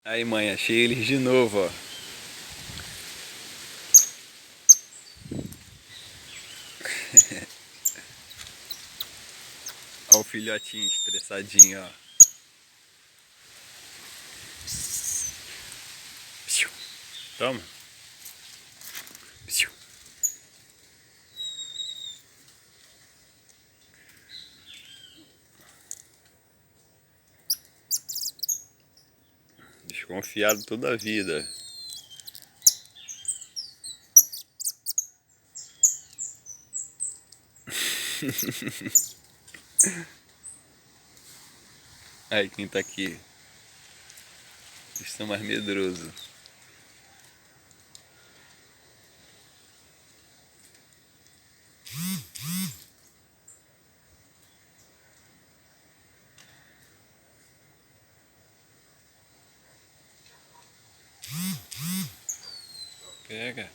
Aí, mãe, achei eles de novo, ó. Ó o filhotinho estressadinho, ó. Psiu. Toma. Psiu. Desconfiado toda a vida. Aí, quem tá aqui? Eles são mais medrosos. Pega.